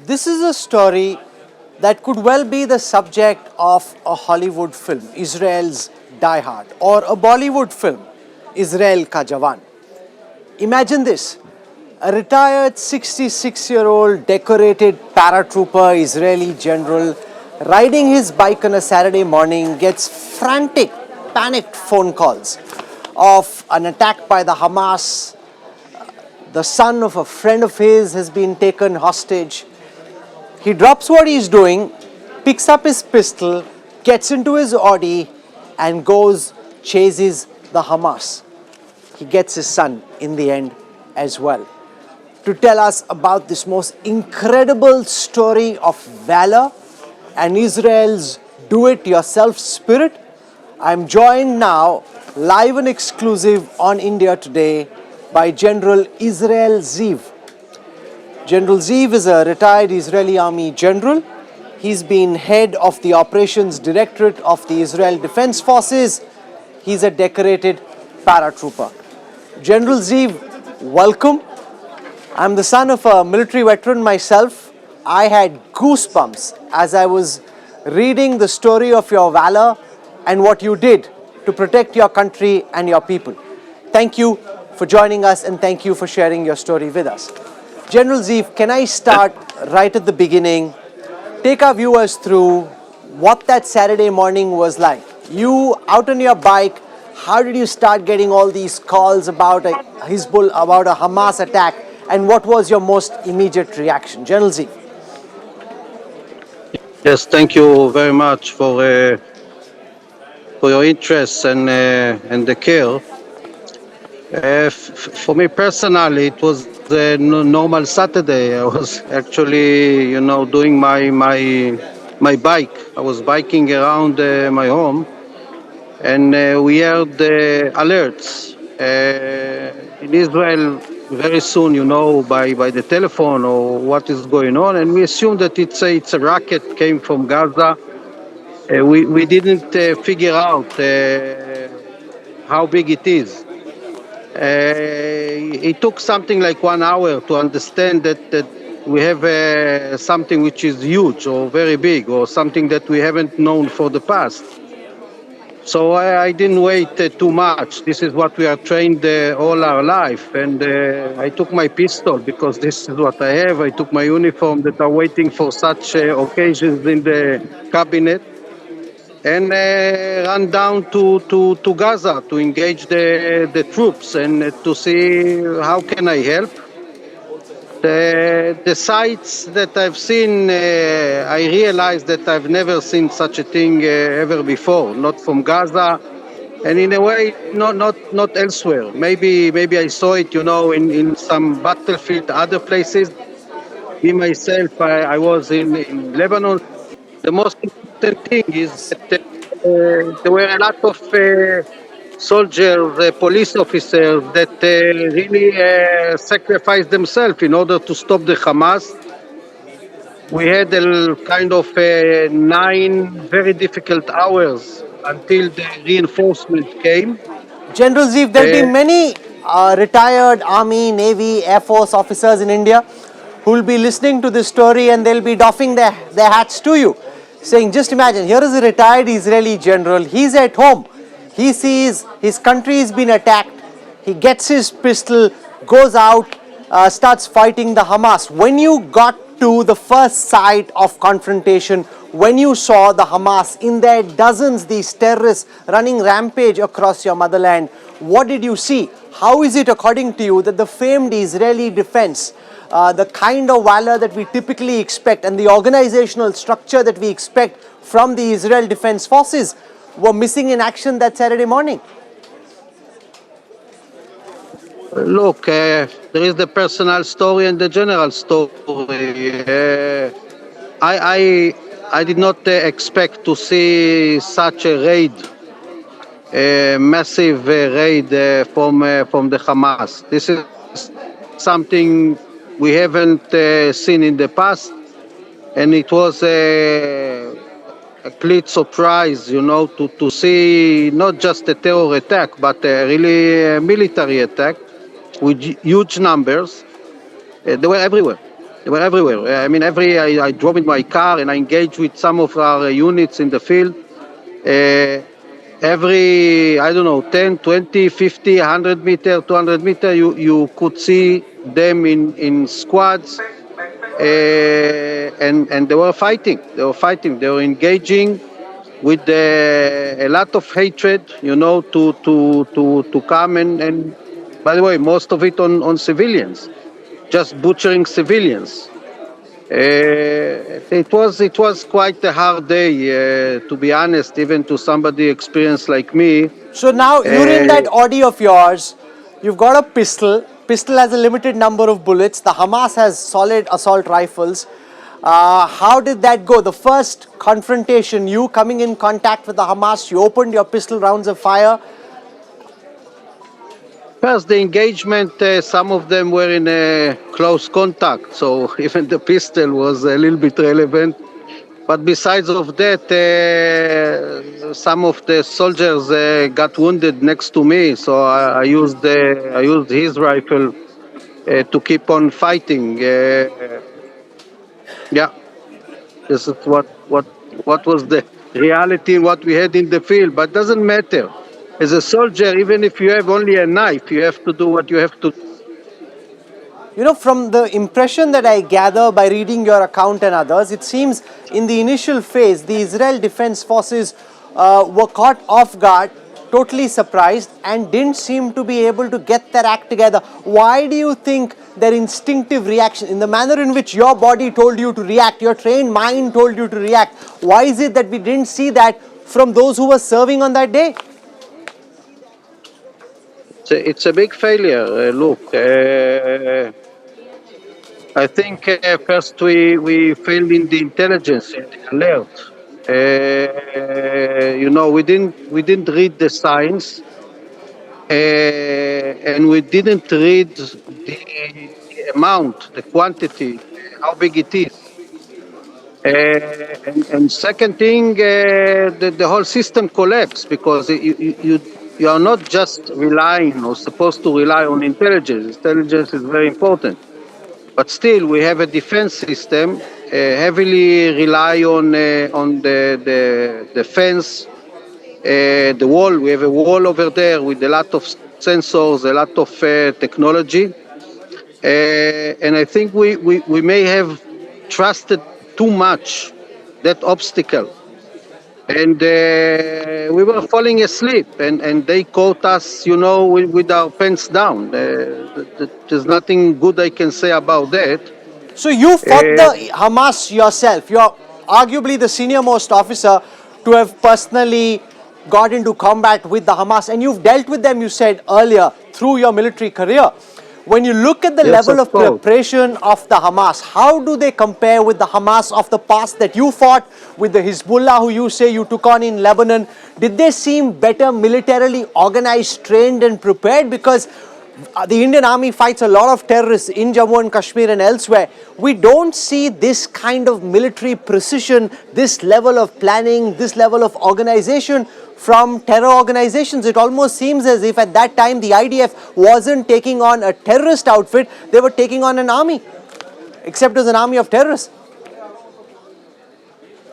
This is a story that could well be the subject of a Hollywood film, Israel's Die Hard, or a Bollywood film, Israel Ka Jawan. Imagine this, a retired 66-year-old decorated paratrooper Israeli general riding his bike on a Saturday morning gets frantic, panicked phone calls of an attack by the Hamas. The son of a friend of his has been taken hostage. He drops what he's doing, picks up his pistol, gets into his Audi, and goes, chases the Hamas. He gets his son in the end as well. To tell us about this most incredible story of valor and Israel's do-it-yourself spirit, I'm joined now, live and exclusive on India Today, by General Israel Ziv. General Ziv is a retired Israeli army general. He's been head of the Operations Directorate of the Israel Defense Forces. He's a decorated paratrooper. General Ziv, welcome. I'm the son of a military veteran myself. I had goosebumps as I was reading the story of your valor and what you did to protect your country and your people. Thank you for joining us and thank you for sharing your story with us. General Ziv, can I start right at the beginning? Take our viewers through what that Saturday morning was like. You out on your bike, how did you start getting all these calls about a Hamas attack, and what was your most immediate reaction? General Ziv. Yes, thank you very much for your interest and the care. For me personally, it was a normal Saturday. I was actually, doing my bike. I was biking around my home, and we heard the alerts in Israel very soon. By the telephone or what is going on, and we assumed that it's a rocket came from Gaza. We didn't figure out how big it is. It took something like 1 hour to understand that we have something which is huge or very big or something that we haven't known for the past. So I didn't wait too much. This is what we are trained all our life. And I took my pistol because this is what I have. I took my uniform that are waiting for such occasions in the cabinet, and run down to Gaza to engage the troops and to see how can I help. The sites that I've seen, I realized that I've never seen such a thing ever before, not from Gaza, and in a way, not elsewhere. Maybe I saw it, in some battlefield, other places. Me myself, I was in Lebanon. The most important thing is that there were a lot of soldiers, police officers that really sacrificed themselves in order to stop the Hamas. We had a kind of 9 very difficult hours until the reinforcement came. General Ziv, there'll be many retired Army, Navy, Air Force officers in India who will be listening to this story and they'll be doffing their hats to you, saying, just imagine, here is a retired Israeli general, he's at home, he sees his country has been attacked, he gets his pistol, goes out, starts fighting the Hamas. When you got to the first site of confrontation, when you saw the Hamas in their dozens, these terrorists running rampage across your motherland, what did you see? How is it, according to you, that the famed Israeli defense, the kind of valor that we typically expect and the organizational structure that we expect from the Israel Defense Forces were missing in action that Saturday morning? Look, there is the personal story and the general story. I did not expect to see such a raid, a massive raid from the Hamas. This is something we haven't seen in the past, and it was a complete surprise, to see not just a terror attack, but really a military attack with huge numbers. They were everywhere. They were everywhere. I mean, I drove in my car and I engaged with some of our units in the field. Every, I don't know, 10, 20, 50, 100 meter, 200 meter, you could see them in squads. And they were fighting. They were fighting. They were engaging with a lot of hatred, to come and by the way, most of it on civilians, just butchering civilians. It was quite a hard day, to be honest, even to somebody experienced like me. So now you're in Uh, that Audi of yours. You've got a pistol. Pistol has a limited number of bullets. The Hamas has solid assault rifles. How did that go? The first confrontation, you coming in contact with the Hamas, you opened your pistol rounds of fire. First, the engagement, some of them were in close contact, so even the pistol was a little bit relevant. But besides of that, some of the soldiers got wounded next to me, so I used his rifle to keep on fighting. Yeah, this is what was the reality and what we had in the field. But doesn't matter. As a soldier, even if you have only a knife, you have to do what you have to. You know, from the impression that I gather by reading your account and others, it seems in the initial phase, the Israel Defense Forces were caught off guard, totally surprised, and didn't seem to be able to get their act together. Why do you think their instinctive reaction, in the manner in which your body told you to react, your trained mind told you to react, why is it that we didn't see that from those who were serving on that day? It's a big failure. Look, I think first we failed in the intelligence, in the alert. We didn't read the signs, and we didn't read the amount, the quantity, how big it is. And second thing, the whole system collapsed because you are not just relying or supposed to rely on intelligence. Intelligence is very important. But still, we have a defense system heavily rely on the fence, the wall. We have a wall over there with a lot of sensors, a lot of technology, and I think we may have trusted too much that obstacle, and we were falling asleep, and they caught us, with our pants down. There's nothing good I can say about that. So you fought Uh, the Hamas yourself. You're arguably the senior most officer to have personally got into combat with the Hamas, and you've dealt with them, you said earlier, through your military career. When you look at the yes, level of of course. preparation of the Hamas, how do they compare with the Hamas of the past that you fought, with the Hezbollah who you say you took on in Lebanon? Did they seem better militarily organized, trained and prepared? Because the Indian army fights a lot of terrorists in Jammu and Kashmir and elsewhere. We don't see this kind of military precision, this level of planning, this level of organization from terror organizations. It almost seems as if at that time the IDF wasn't taking on a terrorist outfit, they were taking on an army, except as an army of terrorists.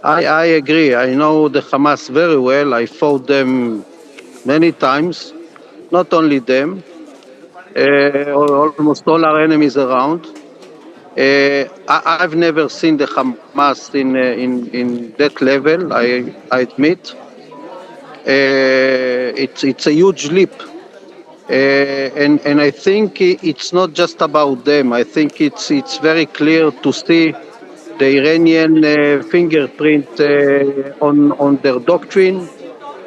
I agree. I know the Hamas very well. I fought them many times. Not only them, almost all our enemies around. I've never seen the Hamas in that level. I admit. It's a huge leap, and I think it's not just about them. I think it's very clear to see the Iranian fingerprint on their doctrine,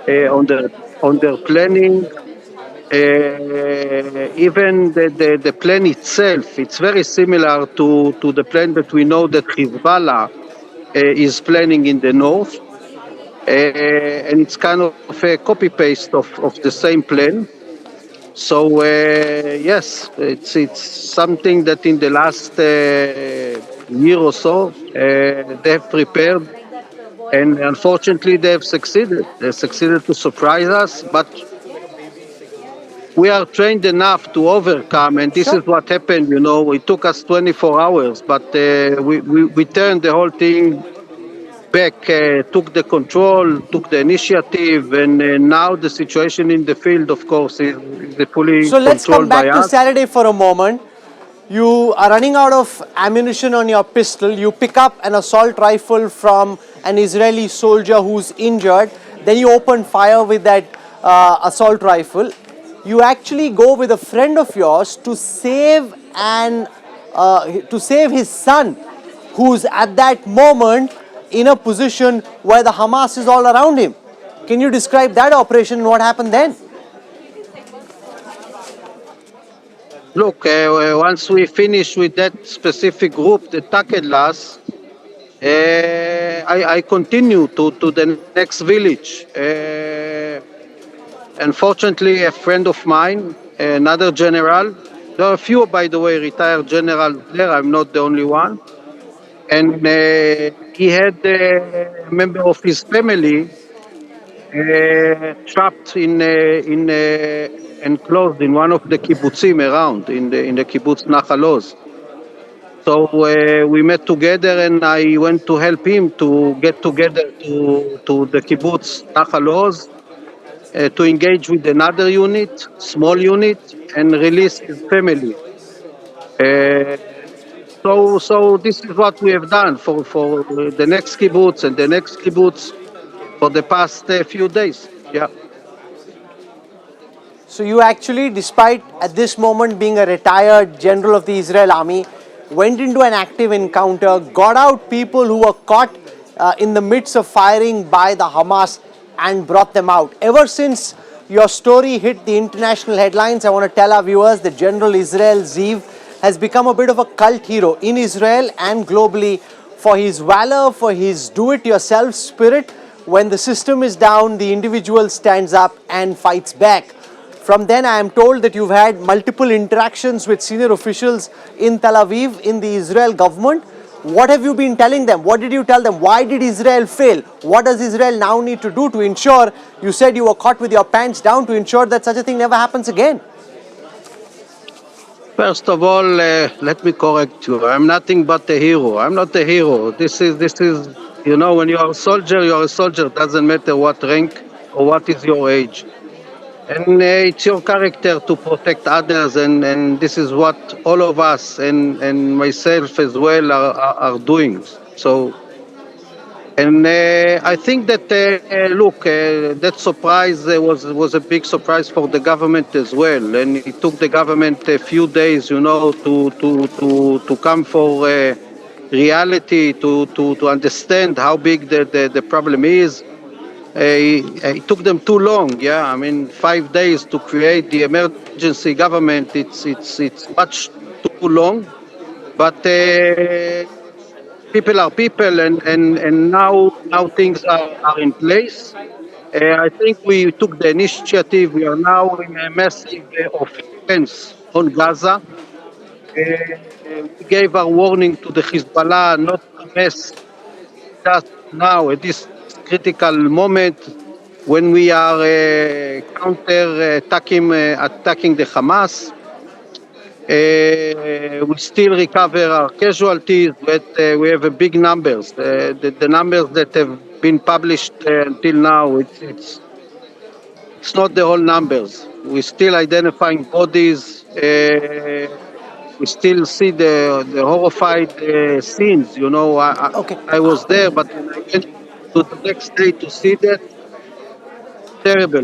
on their planning. Even the plan itself, it's very similar to the plan that we know that Hezbollah is planning in the north. And it's kind of a copy-paste of the same plan. So yes, it's something that in the last year or so they have prepared, and unfortunately they have succeeded. They succeeded to surprise us, but we are trained enough to overcome, and this Sure. is what happened. It took us 24 hours, but we turned the whole thing back, took the control, took the initiative, and now the situation in the field, of course, is fully So let's come controlled by back to us. Saturday for a moment. You are running out of ammunition on your pistol. You pick up an assault rifle from an Israeli soldier who's injured. Then you open fire with that assault rifle. You actually go with a friend of yours to save his son, who's at that moment in a position where the Hamas is all around him. Can you describe that operation and what happened then? Look, once we finish with that specific group that tackled us, I continue to the next village. Unfortunately, a friend of mine, another general, there are a few, by the way, retired generals there. I'm not the only one. And he had a member of his family trapped in enclosed in one of the kibbutzim around in the kibbutz Nachal Oz. So we met together, and I went to help him to get together to the kibbutz Nachal Oz to engage with another unit, small unit, and release his family. Uh, so this is what we have done for the next kibbutz and the next kibbutz for the past few days. Yeah. So you actually, despite at this moment being a retired general of the Israel army, went into an active encounter, got out people who were caught in the midst of firing by the Hamas and brought them out. Ever since your story hit the international headlines, I want to tell our viewers that General Israel Ziv has become a bit of a cult hero in Israel and globally for his valor, for his do-it-yourself spirit. When the system is down, the individual stands up and fights back. From then, I am told that you've had multiple interactions with senior officials in Tel Aviv, in the Israel government. What have you been telling them? What did you tell them? Why did Israel fail? What does Israel now need to do to ensure, you said you were caught with your pants down, to ensure that such a thing never happens again? First of all, let me correct you. I'm nothing but a hero. I'm not a hero. This is, when you are a soldier, you are a soldier. Doesn't matter what rank or what is your age. And it's your character to protect others, and this is what all of us and myself as well are doing. So, and I think that look, that surprise was a big surprise for the government as well, and it took the government a few days, to come for reality, to understand how big the problem is. It took them too long. Yeah, I mean, 5 days to create the emergency government. It's much too long. But people are people, and now things are in place. I think we took the initiative. We are now in a massive offense on Gaza. We gave our warning to the Hezbollah not to mess just now at this critical moment when we are attacking the Hamas. We still recover our casualties, but we have a big numbers. The numbers that have been published until now, it's not the whole numbers. We're still identifying bodies. We still see the horrified scenes. Okay. I was there, but when I went to the next day to see that, terrible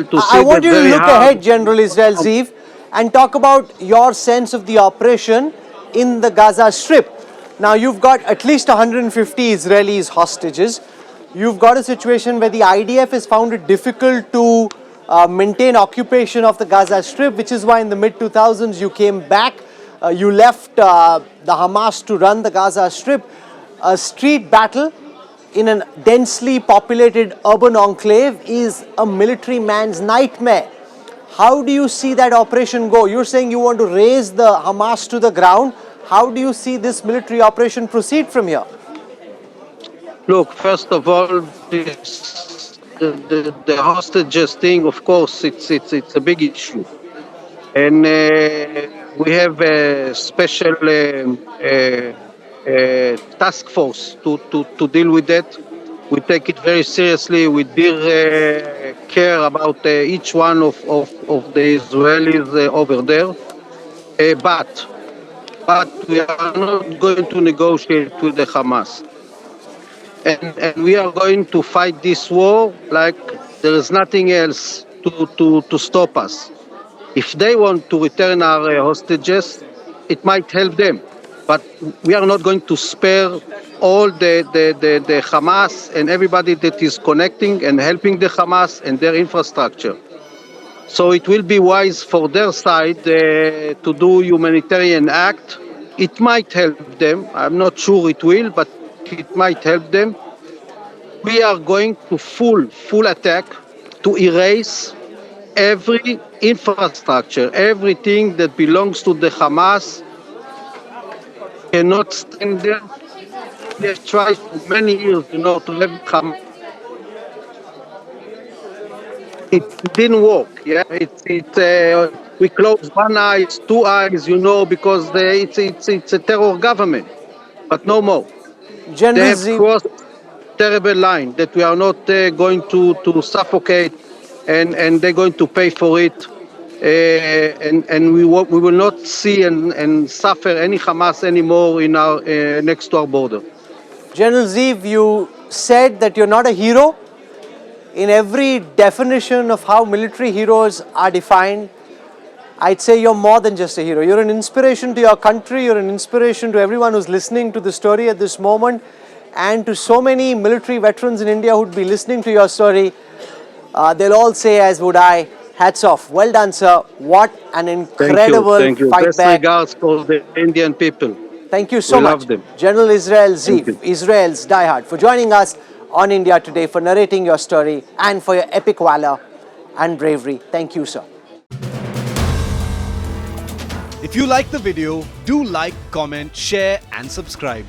to I see want that, you to very look hard. ahead, General Israel Ziv, and talk about your sense of the operation in the Gaza Strip. Now, you've got at least 150 Israelis hostages. You've got a situation where the IDF has found it difficult to maintain occupation of the Gaza Strip, which is why in the mid-2000s you came back. You left the Hamas to run the Gaza Strip. A street battle in a densely populated urban enclave is a military man's nightmare. How do you see that operation go? You're saying you want to raise the Hamas to the ground. How do you see this military operation proceed from here? Look, first of all, the hostages thing, of course, it's a big issue. And we have a special task force to deal with that. We take it very seriously. We dear care about each one of the Israelis over there. But we are not going to negotiate with the Hamas. And we are going to fight this war like there is nothing else to stop us. If they want to return our hostages, it might help them. But we are not going to spare all the Hamas and everybody that is connecting and helping the Hamas and their infrastructure. So it will be wise for their side to do humanitarian act. It might help them. I'm not sure it will, but it might help them. We are going to full attack to erase every infrastructure, everything that belongs to the Hamas cannot stand there. We have tried for many years, to have Hamas. It didn't work. Yeah, we closed one eye, two eyes, because it's a terror government. But no more. They General have Ziv, crossed terrible line that we are not going to suffocate, and they're going to pay for it. And we will not see and suffer any Hamas anymore in our next to our border. General Ziv, you said that you're not a hero. In every definition of how military heroes are defined, I'd say you're more than just a hero. You're an inspiration to your country, you're an inspiration to everyone who's listening to the story at this moment, and to so many military veterans in India who'd be listening to your story. They'll all say, as would I, hats off. Well done, sir. What an Thank you. incredible Thank you. fight Best back. regards for the Indian people. Thank you so We much, love them. General Israel Thank Ziv, you. Israel's diehard, for joining us on India Today, for narrating your story, and for your epic valor and bravery. Thank you, sir. If you like the video, do like, comment, share and subscribe.